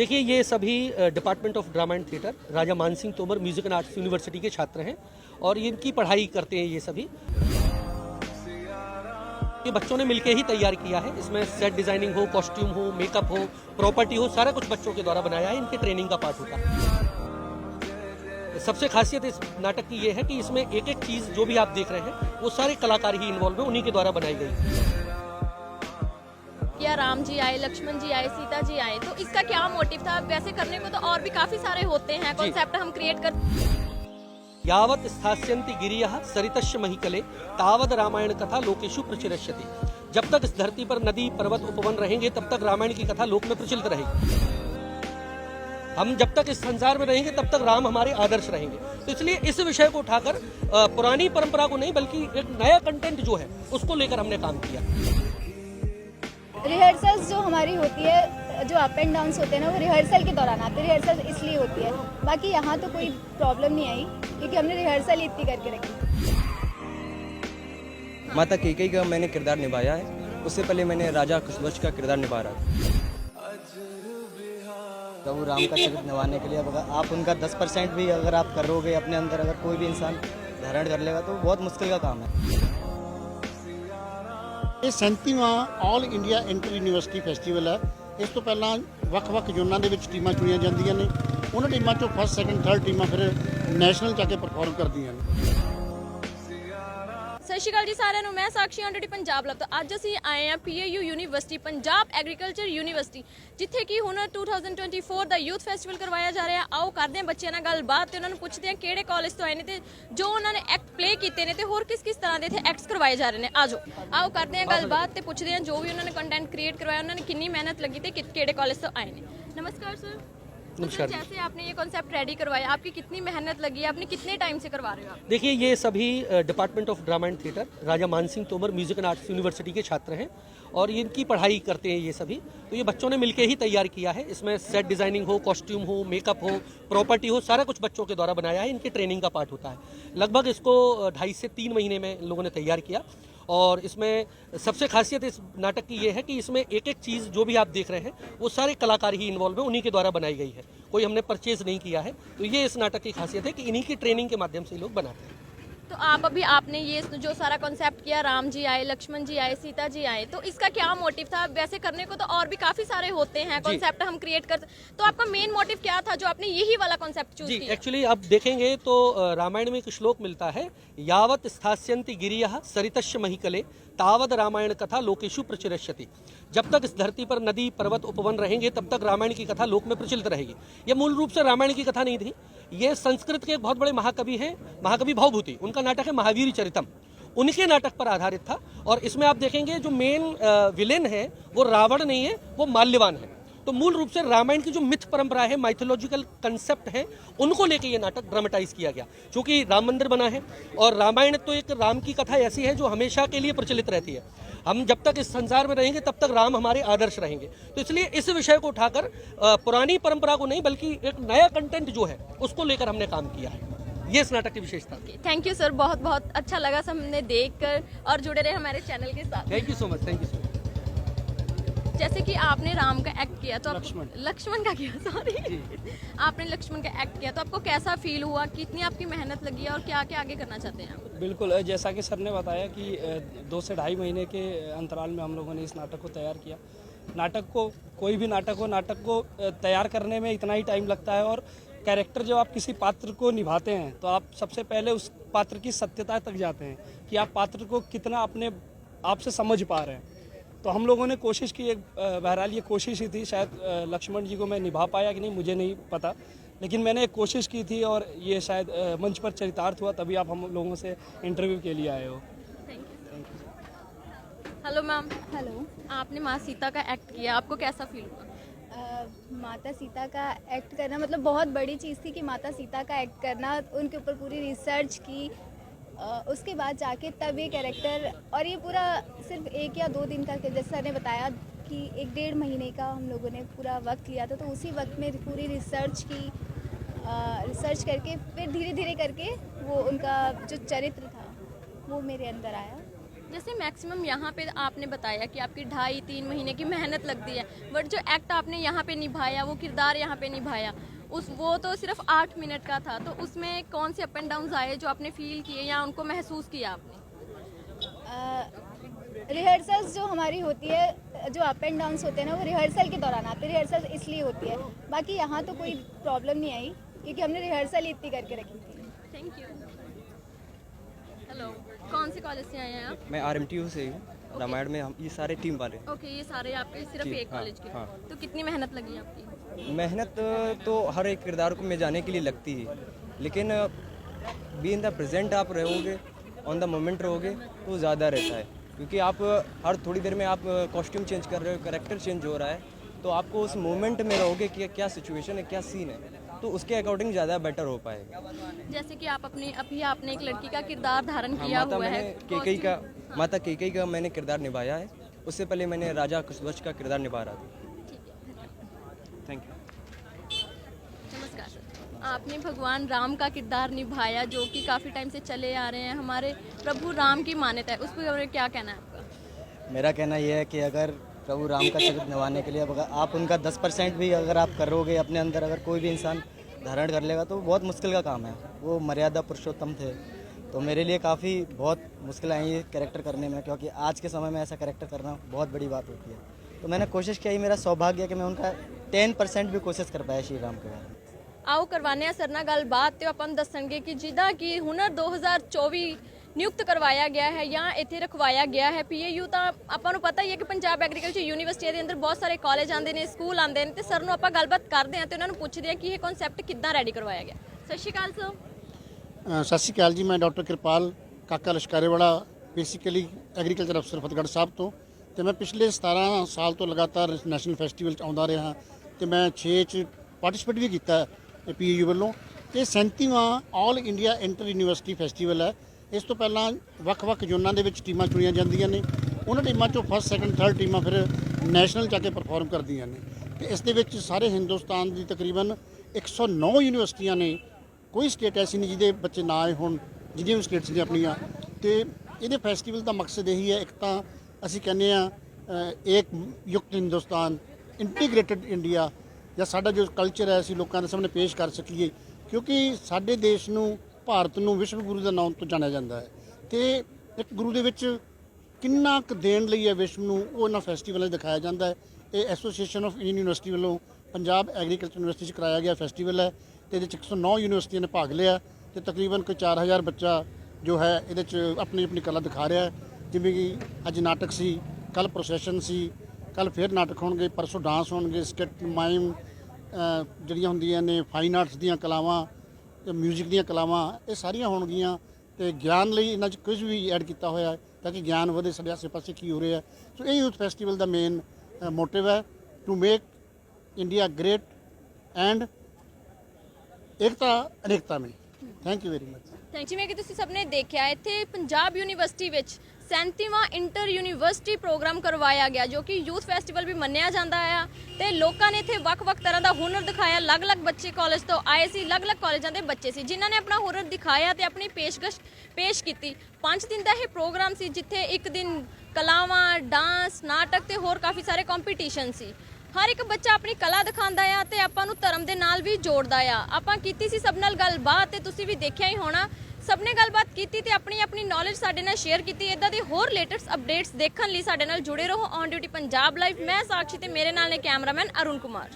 देखिए, ये सभी department of drama and theatre Raja Mansingh Tomar music and arts university के छात्र हैं और इनकी पढ़ाई करते हैं ये सभी। ये बच्चों ने मिलकर ही तैयार किया है। इसमें सेट डिजाइनिंग हो, कॉस्ट्यूम हो, मेकअप हो, प्रॉपर्टी हो, सारा कुछ बच्चों के द्वारा बनाया है। इनके ट्रेनिंग का पार्ट होता है। सबसे खासियत इस नाटक की ये है कि इसमें एक एक चीज जो भी आप देख रहे हैं वो सारे कलाकार ही इन्वॉल्व हैं, उन्हीं के द्वारा बनाई गई। या राम जी आए, लक्ष्मण जी आए, सीता जी आए, तो इसका क्या मोटिव था? वैसे करने को तो और भी काफी सारे होते हैं, कॉन्सेप्ट हम क्रिएट कर। यावत स्थास्यन्ति गिरियः सरितश्च महिकले तावद रामायण कथा लोकेषु प्रचलिष्यति। जब तक इस धरती पर नदी, पर्वत, उपवन रहेंगे तब तक रामायण की कथा लोक में प्रचलित रहेगी। हम जब तक इस संसार में रहेंगे तब तक राम हमारे आदर्श रहेंगे। तो इसलिए इस विषय को उठाकर पुरानी परंपरा को नहीं बल्कि एक नया कंटेंट जो है उसको लेकर हमने काम किया। रिहर्सल्स जो हमारी होती है, जो अप एंड डाउन्स होते हैं ना, वो रिहर्सल के दौरान आते हैं। रिहर्सल इसलिए होती है, बाकी यहाँ तो कोई प्रॉब्लम नहीं आई क्योंकि हमने रिहर्सल इतनी करके रखी। माता कैकेयी का मैंने किरदार निभाया है, उससे पहले मैंने राजा कुशध्वज का किरदार निभा रहा था। प्रभु राम का चरित्र निभाने के लिए अगर आप उनका 10% भी अगर आप करोगे अपने अंदर, अगर कोई भी इंसान धारण कर लेगा तो बहुत मुश्किल का काम है। ਇਹ 37ਵਾਂ all India inter university festival ਹੈ। ਇਸ ਤੋਂ ਪਹਿਲਾਂ ਵੱਖ-ਵੱਖ ਜ਼ੋਨਾਂ ਦੇ ਵਿੱਚ ਟੀਮਾਂ ਚੁਣੀਆਂ ਜਾਂਦੀਆਂ ਨੇ। ਉਹਨਾਂ ਟੀਮਾਂ ਚੋਂ ਫਸਟ, ਸੈਕੰਡ, ਥਰਡ ਟੀਮਾਂ ਫਿਰ ਨੈਸ਼ਨਲ ਜਾ ਕੇ ਪਰਫਾਰਮ ਕਰਦੀਆਂ ਨੇ। ਸਤਿ ਸ਼੍ਰੀ ਅਕਾਲ ਜੀ ਸਾਰਿਆਂ ਨੂੰ, ਮੈਂ ਸਾਕਸ਼ੀ ਔਨ ਡਿਊਟੀ ਪੰਜਾਬ ਲੱਭ ਤੋਂ ਅੱਜ ਅਸੀਂ ਆਏ ਹਾਂ PAU university, Punjab agriculture university, ਜਿੱਥੇ ਕਿ ਹੁਣ 2024 ਦਾ ਯੂਥ ਫੈਸਟੀਵਲ ਕਰਵਾਇਆ ਜਾ ਰਿਹਾ। ਆਓ ਕਰਦੇ ਹਾਂ ਬੱਚਿਆਂ ਨਾਲ ਗੱਲਬਾਤ ਤੇ ਉਹਨਾਂ ਨੂੰ ਪੁੱਛਦੇ ਹਾਂ ਕਿਹੜੇ ਕਾਲਜ ਤੋਂ ਆਏ ਨੇ ਤੇ ਜੋ ਉਹਨਾਂ ਨੇ ਐਕਟ ਪਲੇ ਕੀਤੇ ਨੇ ਤੇ ਹੋਰ ਕਿਸ ਤਰ੍ਹਾਂ ਦੇ ਇੱਥੇ ਐਕਟਸ ਕਰਵਾਏ ਜਾ ਰਹੇ ਨੇ। ਆਓ ਕਰਦੇ ਹਾਂ ਗੱਲਬਾਤ ਤੇ ਪੁੱਛਦੇ ਹਾਂ जो भी उन्होंने कंटेंट क्रिएट करवाया, उन्होंने कितनी मेहनत लगी थी, किहड़े कॉलेज से आए ने। नमस्कार सर। नमस्कार। जैसे आपने ये कॉन्सेप्ट रेडी करवाया, आपकी कितनी मेहनत लगी, आपने कितने टाइम से करवा रहे हो आप? देखिए, ये सभी department of drama and theatre Raja Mansingh Tomar music and arts university के छात्र हैं और इनकी पढ़ाई करते हैं ये सभी। तो ये बच्चों ने मिलकर ही तैयार किया है। इसमें सेट डिजाइनिंग हो, कॉस्ट्यूम हो, मेकअप हो, प्रॉपर्टी हो, सारा कुछ बच्चों के द्वारा बनाया है। इनके ट्रेनिंग का पार्ट होता है। लगभग इसको 2.5 से 3 महीने में इन लोगों ने तैयार किया और इसमें सबसे खासियत इस नाटक की ये है कि इसमें एक एक चीज़ जो भी आप देख रहे हैं वो सारे कलाकार ही इन्वॉल्व हैं, उन्हीं के द्वारा बनाई गई है। कोई हमने परचेज नहीं किया है। तो ये इस नाटक की खासियत है कि इन्हीं की ट्रेनिंग के माध्यम से लोग बनाते हैं। तो आपने ये जो सारा कॉन्सेप्ट किया, राम जी आए, लक्ष्मण जी आए, सीता जी आए, तो इसका क्या मोटिव था? वैसे करने को तो और भी काफी सारे होते हैं, कॉन्सेप्ट हम क्रिएट कर, तो आपका मेन मोटिव क्या था जो आपने यही वाला कॉन्सेप्ट चूज किया? एक्चुअली आप देखेंगे तो रामायण में एक श्लोक मिलता है, यावत स्थास्यन्ति गिरियः सरितश्च महिकले तावद रामायण कथा लोकेषु प्रचलिष्यति। जब तक इस धरती पर नदी, पर्वत, उपवन रहेंगे तब तक रामायण की कथा लोक में प्रचलित रहेगी। यह मूल रूप से रामायण की कथा नहीं थी। ये संस्कृत के एक बहुत बड़े महाकवि हैं, महाकवि भवभूति, उनका नाटक है महावीर चरितम, उनके नाटक पर आधारित था। और इसमें आप देखेंगे जो मेन विलेन है वो रावण नहीं है, वो माल्यवान है। तो मूल रूप से रामायण की जो मिथ परंपरा है, माइथोलॉजिकल कंसेप्ट है, उनको लेके ये नाटक ड्रामेटाइज किया गया। क्योंकि राम मंदिर बना है और रामायण तो एक राम की कथा ऐसी है जो हमेशा के लिए प्रचलित रहती है। हम जब तक इस संसार में रहेंगे तब तक राम हमारे आदर्श रहेंगे। तो इसलिए इस विषय को उठाकर पुरानी परंपरा को नहीं बल्कि एक नया कंटेंट जो है उसको लेकर हमने काम किया है। ये इस नाटक की विशेषता। थैंक यू सर, बहुत बहुत अच्छा लगा हमने देख कर, और जुड़े रहे हमारे चैनल के साथ। Thank you so much. Thank you so much. जैसे कि आपने राम का एक्ट किया तो लक्ष्मण का किया, सॉरी, आपने लक्ष्मण का एक्ट किया तो आपको कैसा फील हुआ, कितनी आपकी मेहनत लगी और क्या क्या आगे करना चाहते हैं आप? बिल्कुल, जैसा कि सर ने बताया कि 2 से 2.5 महीने के अंतराल में हम लोगों ने इस नाटक को तैयार किया। नाटक को, कोई भी नाटक को तैयार करने में इतना ही टाइम लगता है। और कैरेक्टर जब आप किसी पात्र को निभाते हैं तो आप सबसे पहले उस पात्र की सत्यता तक जाते हैं कि आप पात्र को कितना अपने आप से समझ पा रहे हैं। तो हम लोगों ने कोशिश की, बहरहाल ये कोशिश ही थी। शायद लक्ष्मण जी को मैं निभा पाया कि नहीं मुझे नहीं पता, लेकिन मैंने एक कोशिश की थी और ये शायद मंच पर चरितार्थ हुआ, तभी आप हम लोगों से इंटरव्यू के लिए आए हो। Hello ma'am. हेलो। आपने माँ सीता का एक्ट किया, आपको कैसा फील हुआ? माता सीता का एक्ट करना मतलब बहुत बड़ी चीज़ थी कि माता सीता का एक्ट करना, उनके ऊपर पूरी रिसर्च की, उसके बाद जाके तब ये कैरेक्टर, और ये पूरा सिर्फ 1 या 2 दिन का, जैसे सर ने बताया कि 1-1.5 महीने का हम लोगों ने पूरा वक्त लिया था। तो उसी वक्त में पूरी रिसर्च की, रिसर्च करके फिर धीरे धीरे करके वो उनका जो चरित्र था वो मेरे अंदर आया। जैसे मैक्सिमम यहाँ पे आपने बताया कि आपकी 2.5-3 महीने की मेहनत लगती है, बट जो एक्ट आपने यहाँ पे निभाया, वो किरदार यहाँ पे निभाया, वो तो सिर्फ 8 मिनट का था, तो उसमें कौन से अप एंड डाउन आए जो आपने फील किए या उनको महसूस किया आपने? रिहर्सल्स जो हमारी होती है, जो अप एंड डाउन्स होते हैं ना, वो रिहर्सल के दौरान आते हैं। रिहर्सल इसलिए होती है, बाकी यहाँ तो कोई प्रॉब्लम नहीं आई क्योंकि हमने रिहर्सल ही इतनी करके रखी थी। Thank you. हेलो, कौन से कॉलेज से आए हैं आप? मैं RMTU से हूँ। रामायण में हम ये सारे टीम वाले। ओके, ये सारे आपके सिर्फ जी, एक हाँ, कॉलेज के? हाँ। तो कितनी मेहनत लगी आपकी? मेहनत तो हर एक किरदार को में जाने के लिए लगती है, लेकिन बी इन द प्रेजेंट आप रहोगे, ऑन द मोमेंट रहोगे तो ज़्यादा रहता है, क्योंकि आप हर थोड़ी देर में आप कॉस्ट्यूम चेंज कर रहे हो, कैरेक्टर चेंज हो रहा है, तो आपको उस मोमेंट में रहोगे कि क्या सिचुएशन है, क्या सीन है, तो उसके अकॉर्डिंग ज़्यादा बेटर हो पाएगा। जैसे कि आप अभी आपने एक लड़की का किरदार धारण किया माता हुआ है। मैंने केकई का माता केकई का मैंने किरदार निभाया है। उससे पहले मैंने राजा कुशध्वज का किरदार निभा रहा था। Thank you. नमस्कार सर, आपने भगवान राम का किरदार निभाया जो कि काफ़ी टाइम से चले आ रहे हैं, हमारे प्रभु राम की मान्यता है, उस पर क्या कहना है आपका? मेरा कहना यह है कि अगर प्रभु राम का चरित्र निभाने के लिए अगर आप उनका 10% भी अगर आप करोगे अपने अंदर, अगर कोई भी इंसान धारण कर लेगा तो बहुत मुश्किल का काम है। वो मर्यादा पुरुषोत्तम थे, तो मेरे लिए काफ़ी बहुत मुश्किल आई ये कैरेक्टर करने में, क्योंकि आज के समय में ऐसा कैरेक्टर करना बहुत बड़ी बात होती है। तो मैंने कोशिश किया, मेरा सौभाग्य है कि मैं उनका 10% भी कोशिश कर पाया श्री राम के बारे में। आओ करवाने आ सर ਨਾਲ ਗੱਲਬਾਤ ਤੇ ਆਪਾਂ ਨੂੰ ਦੱਸਣਗੇ ਕਿ ਜਿੱਦਾਂ ਕਿ ਹੁਨਰ 2024 ਨਿਯੁਕਤ ਕਰਵਾਇਆ ਗਿਆ ਹੈ ਜਾਂ ਇੱਥੇ ਰਖਵਾਇਆ ਗਿਆ ਹੈ PAU, ਤਾਂ ਆਪਾਂ ਨੂੰ ਪਤਾ ਹੀ ਹੈ ਕਿ ਪੰਜਾਬ ਐਗਰੀਕਲਚਰ ਯੂਨੀਵਰਸਿਟੀ ਦੇ ਅੰਦਰ ਬਹੁਤ ਸਾਰੇ ਕਾਲਜ ਆਉਂਦੇ ਨੇ, ਸਕੂਲ ਆਉਂਦੇ ਨੇ, ਤੇ ਸਰ ਨੂੰ ਆਪਾਂ ਗੱਲਬਾਤ ਕਰਦੇ ਹਾਂ ਤੇ ਉਹਨਾਂ ਨੂੰ ਪੁੱਛਦੇ ਹਾਂ ਕਿ ਇਹ ਕਨਸੈਪਟ ਕਿੱਦਾਂ ਰੈਡੀ ਕਰਵਾਇਆ ਗਿਆ। ਸਤਿ ਸ਼੍ਰੀ ਅਕਾਲ ਸਰ। ਸਤਿ ਸ਼੍ਰੀ ਅਕਾਲ ਜੀ। ਮੈਂ ਡਾਕਟਰ ਕਿਰਪਾਲ ਕਾਕਾ ਲਸ਼ਕਾਰੇਵਾਲਾ, ਬੇਸਿਕਲੀ ਐਗਰੀਕਲਚਰ ਅਫਸਰ ਫਤਿਹਗੜ੍ਹ ਸਾਹਿਬ ਤੋਂ, ਤੇ ਮੈਂ ਪਿਛਲੇ 17 ਸਾਲ ਤੋਂ ਲਗਾਤਾਰ ਨੈਸ਼ਨਲ ਫੈਸਟੀਵਲ 'ਚ ਆਉਂਦਾ ਰਿਹਾ ਤੇ ਮੈਂ 6 'ਚ ਪਾਰਟਿਸਿਪੇਟ ਵੀ ਕੀਤਾ PAU ਵੱਲੋਂ। ਇਹ 37ਵਾਂ all India inter university festival ਹੈ। ਇਸ ਤੋਂ ਪਹਿਲਾਂ ਵੱਖ-ਵੱਖ ਜ਼ੋਨਾਂ ਦੇ ਵਿੱਚ ਟੀਮਾਂ ਚੁਣੀਆਂ ਜਾਂਦੀਆਂ ਨੇ, ਉਹਨਾਂ ਟੀਮਾਂ 'ਚੋਂ ਫਸਟ, ਸੈਕੰਡ, ਥਰਡ ਟੀਮਾਂ ਫਿਰ ਨੈਸ਼ਨਲ ਜਾ ਕੇ ਪਰਫਾਰਮ ਕਰਦੀਆਂ ਨੇ, ਤੇ ਇਸ ਦੇ ਵਿੱਚ ਸਾਰੇ ਹਿੰਦੁਸਤਾਨ ਦੀ ਤਕਰੀਬਨ 109 ਯੂਨੀਵਰਸਿਟੀਆਂ ਨੇ। ਕੋਈ ਸਟੇਟ ਐਸੀ ਨਹੀਂ ਜਿਹਦੇ ਬੱਚੇ ਨਾ ਆਏ ਹੋਣ, ਜਿਹੜੀਆਂ ਵੀ ਸਟੇਟਸ ਨੇ ਆਪਣੀਆਂ। ਤੇ ਇਹਦੇ ਫੈਸਟੀਵਲ ਦਾ ਮਕਸਦ ਇਹੀ ਹੈ, ਇੱਕ ਤਾਂ ਅਸੀਂ ਕਹਿੰਦੇ ਆ ਏਕ ਯੁਕਤ ਹਿੰਦੁਸਤਾਨ, ਇੰਟੀਗ੍ਰੇਟਡ ਇੰਡੀਆ, ਜਾਂ ਸਾਡਾ ਜੋ ਕਲਚਰ ਹੈ ਅਸੀਂ ਲੋਕਾਂ ਦੇ ਸਾਹਮਣੇ ਪੇਸ਼ ਕਰ ਸਕੀਏ, ਕਿਉਂਕਿ ਸਾਡੇ ਦੇਸ਼ ਨੂੰ, ਭਾਰਤ ਨੂੰ ਵਿਸ਼ਵ ਗੁਰੂ ਦੇ ਨਾਮ ਤੋਂ ਜਾਣਿਆ ਜਾਂਦਾ ਹੈ, ਤੇ ਇੱਕ ਗੁਰੂ ਦੇ ਵਿੱਚ ਕਿੰਨਾ ਕੁ ਦੇਣ ਲਈ ਹੈ ਵਿਸ਼ਵ ਨੂੰ, ਉਹ ਇਹਨਾਂ ਫੈਸਟੀਵਲਾਂ 'ਚ ਦਿਖਾਇਆ ਜਾਂਦਾ ਹੈ। ਇਹ ਐਸੋਸੀਏਸ਼ਨ ਆਫ ਇੰਡੀਅਨ ਯੂਨੀਵਰਸਿਟੀ ਵੱਲੋਂ ਪੰਜਾਬ ਐਗਰੀਕਲਚਰ ਯੂਨੀਵਰਸਿਟੀ 'ਚ ਕਰਾਇਆ ਗਿਆ ਫੈਸਟੀਵਲ ਹੈ, ਤੇ ਇਹਦੇ 'ਚ 109 ਯੂਨੀਵਰਸਿਟੀਆਂ ਨੇ ਭਾਗ ਲਿਆ, ਤੇ ਤਕਰੀਬਨ ਕੋਈ 4000 ਬੱਚਾ ਜੋ ਹੈ ਇਹਦੇ 'ਚ ਆਪਣੀ ਆਪਣੀ ਕਲਾ ਦਿਖਾ ਰਿਹਾ ਹੈ। ਜਿਵੇਂ ਕਿ ਅੱਜ ਨਾਟਕ ਸੀ, ਕੱਲ੍ਹ ਪ੍ਰੋਸੈਸ਼ਨ ਸੀ, ਕੱਲ੍ਹ ਫਿਰ ਨਾਟਕ ਹੋਣਗੇ, ਪਰਸੋਂ ਡਾਂਸ ਹੋਣਗੇ, ਸਕਿੱਟ, ਮਾਈਮ ਜਿਹੜੀਆਂ ਹੁੰਦੀਆਂ ਨੇ, ਫਾਈਨ ਆਰਟਸ ਦੀਆਂ ਕਲਾਵਾਂ ਤੇ ਮਿਊਜ਼ਿਕ ਦੀਆਂ ਕਲਾਵਾਂ, ਇਹ ਸਾਰੀਆਂ ਹੋਣਗੀਆਂ। ਤੇ ਗਿਆਨ ਲਈ ਇਹਨਾਂ 'ਚ ਕੁਝ ਵੀ ਐਡ ਕੀਤਾ ਹੋਇਆ ਹੈ ਤਾਂ ਕਿ ਗਿਆਨ ਵਧੇ, ਸਾਡੇ ਆਸੇ ਪਾਸੇ ਕੀ ਹੋ ਰਿਹਾ। ਸੋ ਇਹ ਯੂਥ ਫੈਸਟੀਵਲ ਦਾ ਮੇਨ ਮੋਟਿਵ ਹੈ, to make India great and ਏਕਤਾ ਅਨੇਕਤਾ ਮੇਂ। Thank you very much. ਜਿਵੇਂ ਕਿ ਤੁਸੀਂ ਸਭ ਨੇ ਦੇਖਿਆ, ਇੱਥੇ ਪੰਜਾਬ ਯੂਨੀਵਰਸਿਟੀ ਵਿੱਚ 37ਵਾਂ ਇੰਟਰ ਯੂਨੀਵਰਸਿਟੀ ਪ੍ਰੋਗਰਾਮ ਕਰਵਾਇਆ ਗਿਆ, ਜੋ ਕਿ ਯੂਥ ਫੈਸਟੀਵਲ ਵੀ ਮੰਨਿਆ ਜਾਂਦਾ ਆ, ਤੇ ਲੋਕਾਂ ਨੇ ਇੱਥੇ ਵੱਖ-ਵੱਖ ਤਰ੍ਹਾਂ ਦਾ ਹੁਨਰ ਦਿਖਾਇਆ। ਅਲੱਗ-ਅਲੱਗ ਬੱਚੇ ਕਾਲਜ ਤੋਂ ਆਏ ਸੀ, ਅਲੱਗ-ਅਲੱਗ ਕਾਲਜਾਂ ਦੇ ਬੱਚੇ ਸੀ ਜਿਨ੍ਹਾਂ ਨੇ ਆਪਣਾ ਹੁਨਰ ਦਿਖਾਇਆ ਤੇ ਆਪਣੀ ਪੇਸ਼ਕਸ਼ ਪੇਸ਼ ਕੀਤੀ। 5 ਦਿਨ ਦਾ ਇਹ ਪ੍ਰੋਗਰਾਮ ਸੀ, ਜਿੱਥੇ ਇੱਕ ਦਿਨ ਕਲਾਵਾਂ, ਡਾਂਸ, ਨਾਟਕ ਤੇ ਹੋਰ ਕਾਫੀ ਸਾਰੇ ਕੰਪੀਟੀਸ਼ਨ ਸੀ। ਹਰ ਇੱਕ ਬੱਚਾ ਆਪਣੀ ਕਲਾ ਦਿਖਾਉਂਦਾ ਆ ਤੇ ਆਪਾਂ ਨੂੰ ਧਰਮ ਦੇ ਨਾਲ ਵੀ ਜੋੜਦਾ ਆ। ਆਪਾਂ ਕੀਤੀ ਸੀ ਸਭ ਨਾਲ ਗੱਲਬਾਤ ਤੇ ਤੁਸੀਂ ਵੀ ਦੇਖਿਆ ਹੀ ਹੋਣਾ, ਸਭ ਨੇ ਗੱਲਬਾਤ ਕੀਤੀ ਤੇ ਆਪਣੀ ਆਪਣੀ ਨੌਲੇਜ ਸਾਡੇ ਨਾਲ ਸ਼ੇਅਰ ਕੀਤੀ। ਇਦਾਂ ਦੇ ਹੋਰ ਲੇਟੈਸਟ ਅਪਡੇਟਸ ਦੇਖਣ ਲਈ ਸਾਡੇ ਨਾਲ ਜੁੜੇ ਰਹੋ ਔਨ ਡਿਊਟੀ ਪੰਜਾਬ ਲਾਈਵ। ਮੈਂ ਸਾਕਸ਼ੀ ਤੇ ਮੇਰੇ ਨਾਲ ਨੇ ਕੈਮਰਾਮੈਨ ਅਰੁਣ ਕੁਮਾਰ।